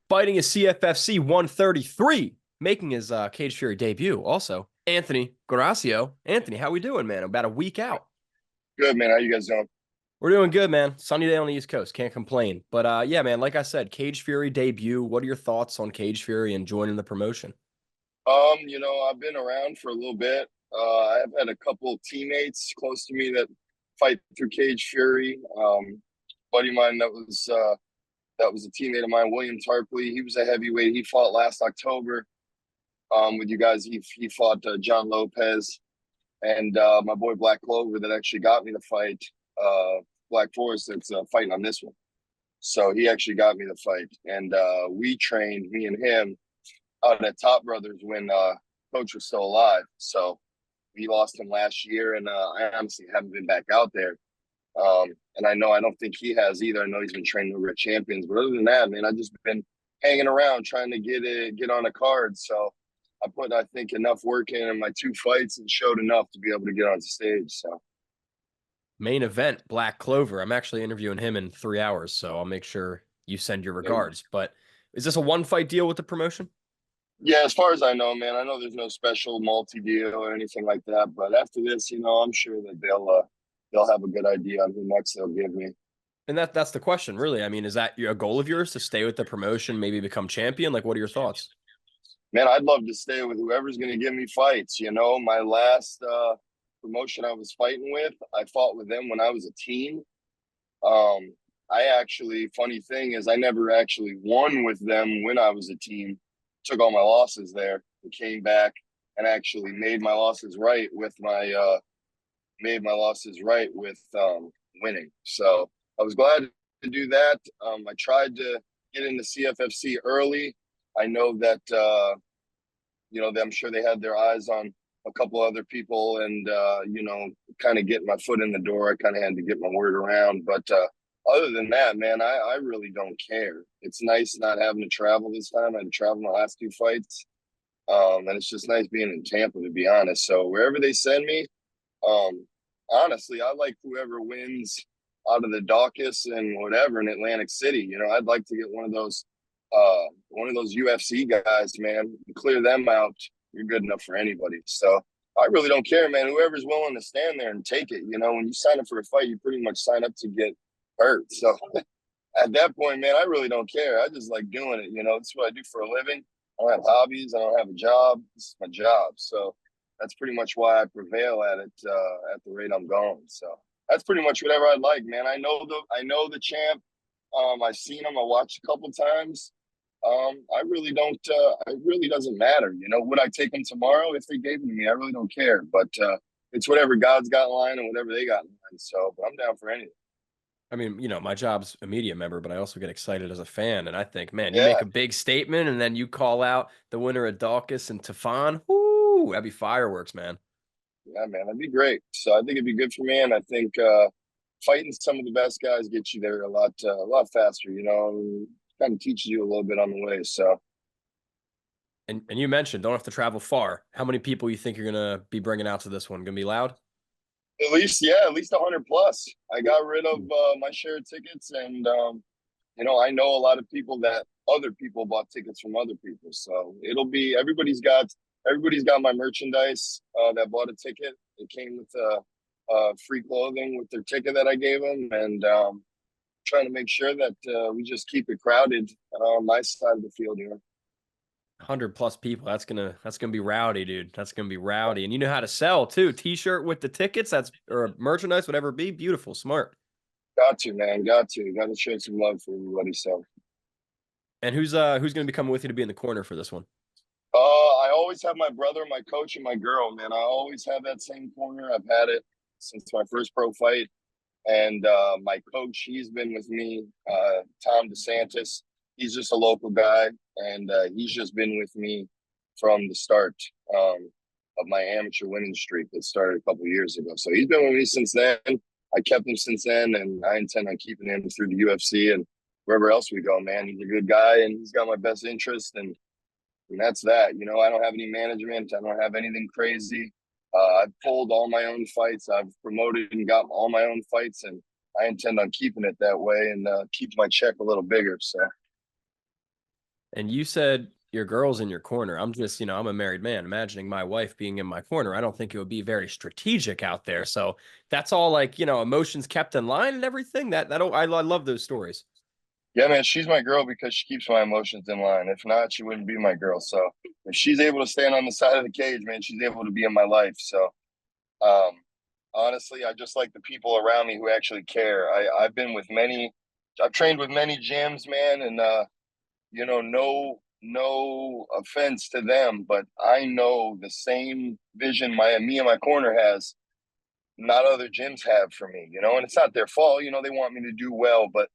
fighting his CFFC 133, making his Cage Fury debut. Also, Anthony Guarascio. Anthony, how we doing, man? About a week out. Good, man. How you guys doing? We're doing good, man. Sunny day on the East Coast. Can't complain. But yeah, man, like I said, Cage Fury debut. What are your thoughts on Cage Fury and joining the promotion? I've been around for a little bit. I've had a couple teammates close to me that fight through Cage Fury. Buddy of mine that was a teammate of mine, William Tarpley. He was a heavyweight. He fought last October. With you guys, he fought John Lopez and my boy Black Clover that actually got me to fight. Black Forest that's fighting on this one. So he actually got me the fight, and we trained me and him out at Top Brothers when Coach was still alive. So we lost him last year, and I honestly haven't been back out there. And I don't think he has either. I know he's been training over at Champions, but other than that, man, I've just been hanging around trying to get on a card. So I think enough work in my two fights and showed enough to be able to get on stage. So Main event, Black Clover. I'm actually interviewing him in 3 hours, so I'll make sure you send your regards. But is this a one fight deal with the promotion? yeah, as far as I know, man, I know there's no special multi deal or anything like that. But after this, I'm sure that they'll have a good idea on who next they'll give me. And that's the question, really. I mean, is that a goal of yours to stay with the promotion, maybe become champion? Like, what are your thoughts? Man, I'd love to stay with whoever's going to give me fights. My last promotion I was fighting with, I fought with them when I was a teen. Funny thing is, I never actually won with them when I was a teen. Took all my losses there and came back and actually made my losses right with winning. So I was glad to do that. I tried to get into CFFC early. I know that I'm sure they had their eyes on a couple other people, and kind of getting my foot in the door. I kind of had to get my word around, but other than that, man, I really don't care. It's nice not having to travel this time. I had to travel my last two fights, and it's just nice being in Tampa, to be honest. So wherever they send me, honestly, I like whoever wins out of the Dawkins and whatever in Atlantic City. I'd like to get one of those UFC guys, man. Clear them out. You're good enough for anybody. So I really don't care, man. Whoever's willing to stand there and take it. When you sign up for a fight, you pretty much sign up to get hurt. So at that point, man, I really don't care. I just like doing it. It's what I do for a living. I don't have hobbies. I don't have a job. This is my job. So that's pretty much why I prevail at it at the rate I'm going. So that's pretty much whatever I'd like, man. I know the champ. I've seen him. I watched a couple times. I really don't. It really doesn't matter. Would I take him tomorrow if they gave him to me? I really don't care. But it's whatever God's got in line and whatever they got in line. So, but I'm down for anything. I mean, my job's a media member, but I also get excited as a fan. And I think, man, you make Yeah, a big statement and then you call out the winner of Dawkins and Tafan. Whoo, that'd be fireworks, man. yeah, man, that'd be great. So I think it'd be good for me, and I think fighting some of the best guys gets you there a lot faster. Kind of teaches you a little bit on the way. So And you mentioned don't have to travel far. How many people you think you're gonna be bringing out to this one? Gonna be loud? at least 100 plus. I got rid of my share of tickets, and I know a lot of people that other people bought tickets from other people. So it'll be everybody's got my merchandise that bought a ticket. It came with free clothing with their ticket that I gave them, and trying to make sure that we just keep it crowded on my side of the field here. 100 plus people. That's gonna be rowdy, dude. That's gonna be rowdy. And you know how to sell too. T-shirt with the tickets. Or merchandise, whatever it be. Beautiful, smart. Got to, man. Got to show some love for everybody. So, And who's gonna be coming with you to be in the corner for this one? I always have my brother, my coach, and my girl. Man, I always have that same corner. I've had it since my first pro fight. And my coach, he's been with me, Tom DeSantis. He's just a local guy, and he's just been with me from the start of my amateur winning streak that started a couple of years ago. So he's been with me since then. I kept him since then, and I intend on keeping him through the UFC and wherever else we go, man. He's a good guy, and he's got my best interest, and that's that. I don't have any management. I don't have anything crazy. I've pulled all my own fights. I've promoted and got all my own fights, and I intend on keeping it that way and keep my check a little bigger. So And you said your girl's in your corner. I'm just, I'm a married man. Imagining my wife being in my corner, I don't think it would be very strategic out there. So that's all like, emotions kept in line and everything. I love those stories. Yeah, man, she's my girl because she keeps my emotions in line. If not, she wouldn't be my girl. So if she's able to stand on the side of the cage, man, she's able to be in my life. So um, honestly, I just like the people around me who actually care. I've trained with many gyms, man, and no offense to them, but I know the same vision me and my corner has, not other gyms have for me, and it's not their fault. They want me to do well, but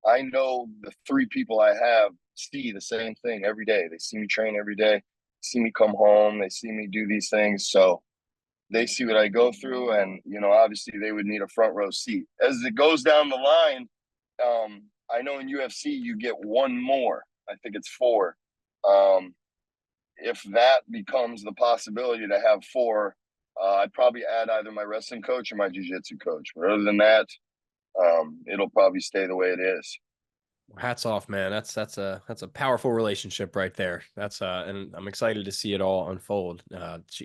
I know the three people I have see the same thing every day. They see me train every day, see me come home, they see me do these things. So they see what I go through, and obviously they would need a front row seat. As it goes down the line, I know in UFC you get one more. I think it's four. If that becomes the possibility to have four, I'd probably add either my wrestling coach or my jiu-jitsu coach. But other than that, it'll probably stay the way it is. Hats off, man. That's a powerful relationship right there. And I'm excited to see it all unfold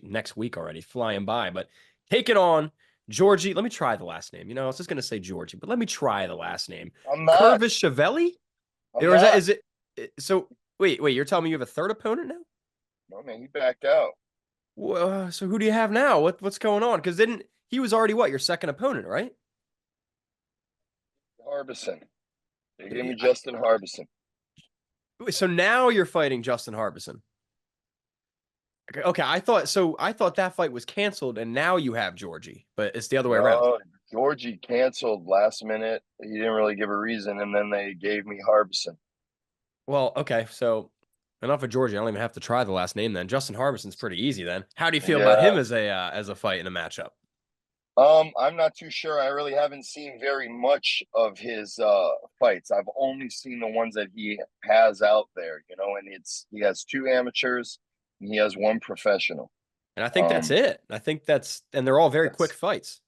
next week already, flying by. But take it on, Georgie. Let me try the last name. I was just gonna say Georgie, but let me try the last name. I'm not. Curvis Chevelli? I'm Or not. is it so wait, you're telling me you have a third opponent now? No, man, he backed out. So who do you have now? What's going on? Because didn't he was already what, your second opponent, right? Harbison. They gave me I- Justin Harbison. So now you're fighting Justin Harbison. Okay, I thought that fight was canceled, and now you have Georgie, but it's the other way around. No, Georgie canceled last minute. He didn't really give a reason, and then they gave me Harbison. Well, okay, so enough of Georgie. I don't even have to try the last name then. Justin Harbison's pretty easy then. How do you feel about Yeah. him as a fight in a matchup? I'm not too sure. I really haven't seen very much of his fights. I've only seen the ones that he has out there, and he has two amateurs and he has one professional. And I think that's Um, it. And they're all very quick that's fights.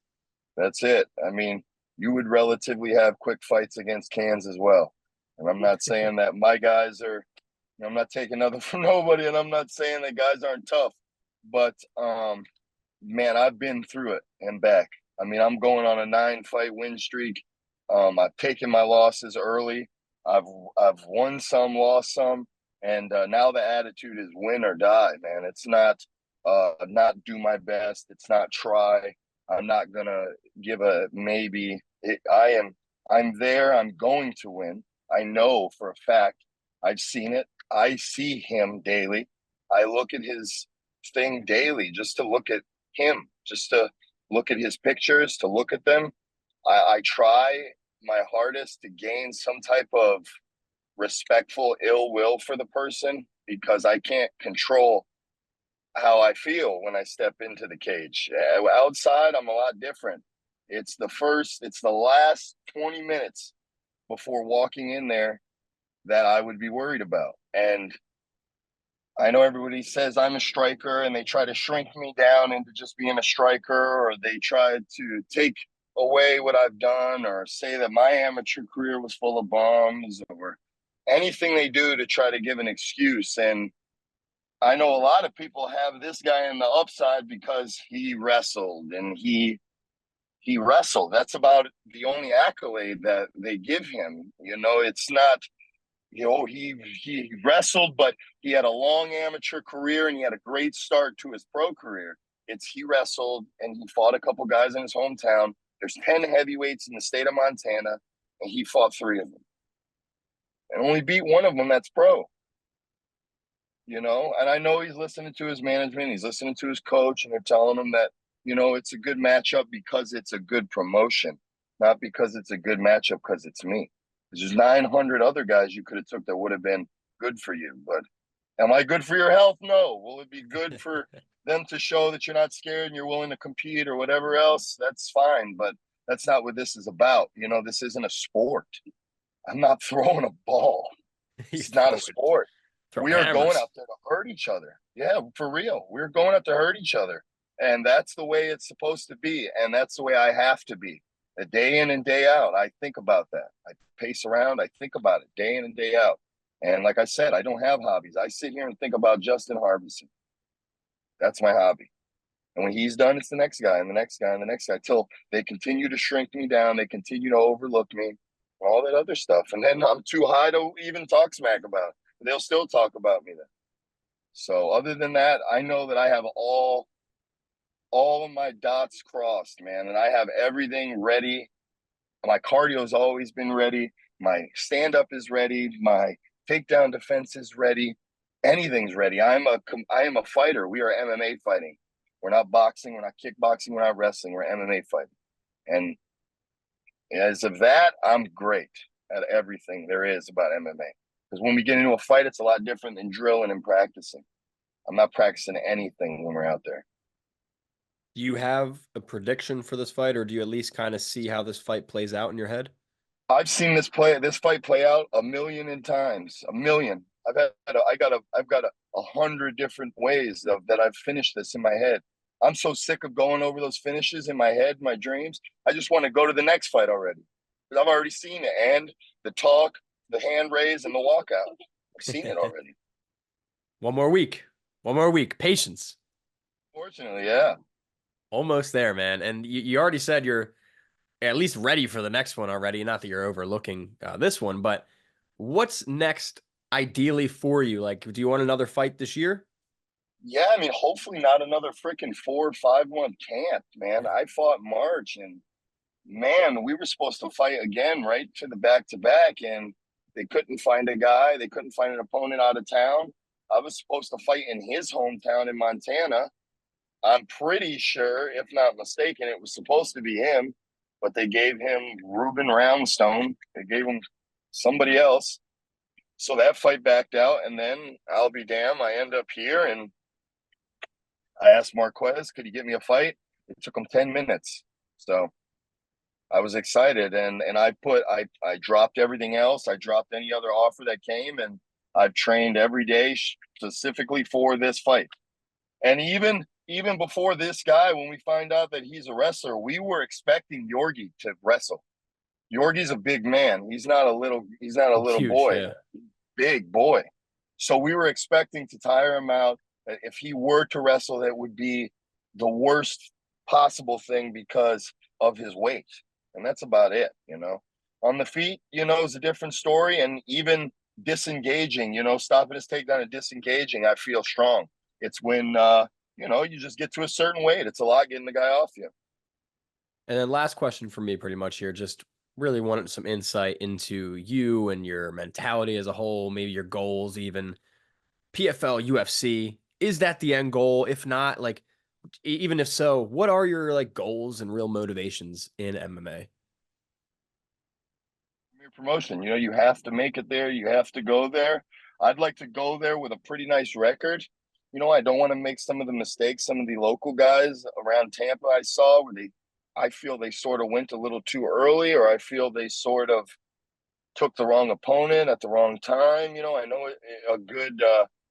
that's it. I mean, you would relatively have quick fights against cans as well. And I'm not saying that my guys are, I'm not taking nothing from nobody, and I'm not saying that guys aren't tough, but man, I've been through it and back. I mean, I'm going on a 9-fight win streak. I've taken my losses early. I've I've won some, lost some, and now the attitude is win or die, man. It's not do my best. It's not try. I'm not gonna give a maybe. I'm there. I'm going to win. I know for a fact. I've seen it. I see him daily. I look at his thing daily just to look at him, just to look at his pictures, to look at them. I try my hardest to gain some type of respectful ill will for the person because I can't control how I feel when I step into the cage. Outside, I'm a lot different. It's the last 20 minutes before walking in there that I would be worried about. And I know everybody says I'm a striker and they try to shrink me down into just being a striker, or they try to take away what I've done or say that my amateur career was full of bombs or anything they do to try to give an excuse. And I know a lot of people have this guy in the upside because he wrestled and he wrestled. That's about the only accolade that they give him. It's not he wrestled, but he had a long amateur career and he had a great start to his pro career. It's he wrestled and he fought a couple guys in his hometown. There's 10 heavyweights in the state of Montana, and he fought 3 of them and only beat one of them that's pro. And I know he's listening to his management, he's listening to his coach, and they're telling him that, it's a good matchup because it's a good promotion, not because it's a good matchup because it's me. There's 900 other guys you could have took that would have been good for you. But am I good for your health? No. Will it be good for them to show that you're not scared and you're willing to compete or whatever else? That's fine. But that's not what this is about. This isn't a sport. I'm not throwing a ball. You It's not a sport. throw We are going hammers. out there to hurt each other. Yeah, for real. We're going out to hurt each other. And that's the way it's supposed to be. And that's the way I have to be. A day in and day out, I think about that. I pace around. I think about it day in and day out. And like I said, I don't have hobbies. I sit here and think about Justin Harbison. That's my hobby. And when he's done, it's the next guy and the next guy and the next guy till they continue to shrink me down. They continue to overlook me, all that other stuff. And then I'm too high to even talk smack about it. They'll still talk about me then. So other than that, I know that I have all of my dots crossed, man, and I have everything ready. My cardio's always been ready. My stand up is ready. My takedown defense is ready. Anything's ready. I am a fighter. We are MMA fighting. We're not boxing. We're not kickboxing. We're not wrestling. We're MMA fighting. And as of that, I'm great at everything there is about MMA. Because when we get into a fight, it's a lot different than drilling and practicing. I'm not practicing anything when we're out there. Do you have a prediction for this fight, or do you at least kind of see how this fight plays out in your head? I've seen this fight play out a million times, a million. I've got 100 different ways that I've finished this in my head. I'm so sick of going over those finishes in my head, my dreams. I just want to go to the next fight already because I've already seen it, and the talk, the hand raise, and the walkout. I've seen it already. One more week. One more week. Patience. Fortunately, yeah. Almost there, man. And you already said you're at least ready for the next one already. Not that you're overlooking this one, but what's next ideally for you? Like, do you want another fight this year? Yeah, I mean, hopefully not another freaking 4 or 5 month camp, man. I fought March, and man, we were supposed to fight again right to the back, and they couldn't find a guy. They couldn't find an opponent out of town. I was supposed to fight in his hometown in Montana. I'm pretty sure, if not mistaken, it was supposed to be him, but they gave him Ruben Roundstone. They gave him somebody else. So that fight backed out, and then I'll be damned, I end up here, and I asked Marquez, could he get me a fight? It took him 10 minutes. So I was excited, and I dropped everything else. I dropped any other offer that came, and I've trained every day specifically for this fight. And even before this guy, when we find out that he's a wrestler, we were expecting Yorgi to wrestle. Yorgi's a big man. He's not a little Huge, boy. yeah. Big boy. So we were expecting to tire him out. That if he were to wrestle, that would be the worst possible thing because of his weight. And that's about it, you know. On the feet, you know, is a different story. And even disengaging, you know, stopping his takedown and disengaging, I feel strong. It's when you know, you just get to a certain weight. It's a lot getting the guy off you. And then last question for me pretty much here, just really wanted some insight into you and your mentality as a whole, maybe your goals even. PFL, UFC, is that the end goal? If not, like even if so, what are your like goals and real motivations in MMA? Your promotion, you know, you have to make it there. You have to go there. I'd like to go there with a pretty nice record. You know, I don't want to make some of the mistakes some of the local guys around Tampa I saw where I feel they sort of went a little too early, or I feel they sort of took the wrong opponent at the wrong time. You know, I know a good.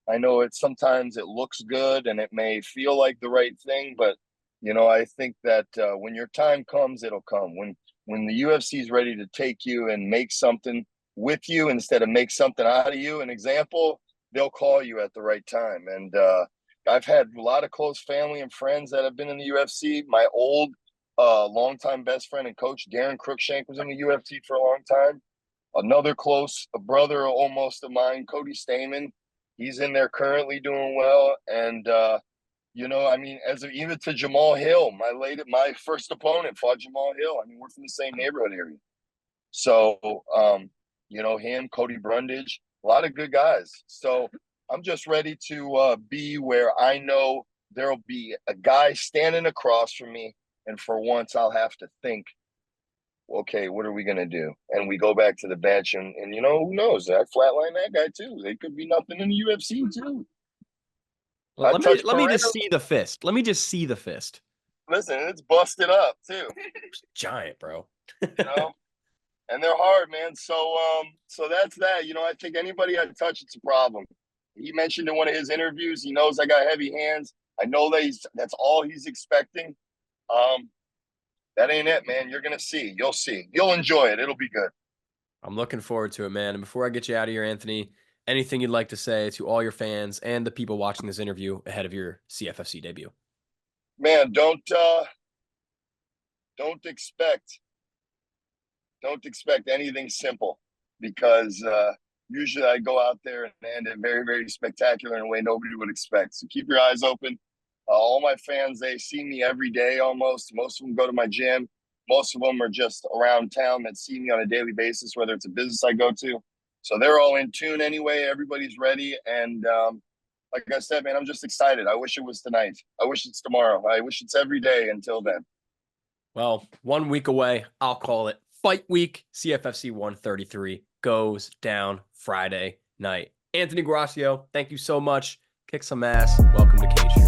I know it sometimes it looks good and it may feel like the right thing, but you know, I think that when your time comes, it'll come. When the UFC is ready to take you and make something with you instead of make something out of you, an example, they'll call you at the right time. And I've had a lot of close family and friends that have been in the UFC. My old longtime best friend and coach, Darren Cruikshank, was in the UFC for a long time. Another close brother almost of mine, Cody Stamen, he's in there currently doing well. And you know, I mean, even to Jamal Hill, my first opponent fought Jamal Hill. I mean, we're from the same neighborhood area. So you know, him, Cody Brundage, a lot of good guys. So I'm just ready to be where I know there'll be a guy standing across from me, and for once I'll have to think, okay, what are we gonna do? And we go back to the bench, and you know, who knows? I flatline that guy too. They could be nothing in the UFC too. Well, I let me touched let me Pereira. just see the fist. Let me just see the fist. Listen, it's busted up too. Giant, bro. You know, and they're hard, man. So that's that. You know, I think anybody I touch, it's a problem. He mentioned in one of his interviews, he knows I got heavy hands. I know that's all he's expecting. Um, that ain't it, man. You're gonna see. You'll see. You'll enjoy it. It'll be good. I'm looking forward to it, man. And before I get you out of here, Anthony, Anything you'd like to say to all your fans and the people watching this interview ahead of your CFFC debut? Man, don't expect don't expect anything simple because usually I go out there and end it very, very spectacular in a way nobody would expect. So keep your eyes open. All my fans, they see me every day almost. Most of them go to my gym. Most of them are just around town that see me on a daily basis, whether it's a business I go to. So they're all in tune anyway. Everybody's ready. And like I said, man, I'm just excited. I wish it was tonight. I wish it's tomorrow. I wish it's every day until then. Well, 1 week away, I'll call it Fight Week. CFFC 133 goes down Friday night. Anthony Guarascio, thank you so much. Kick some ass. Welcome to Cage.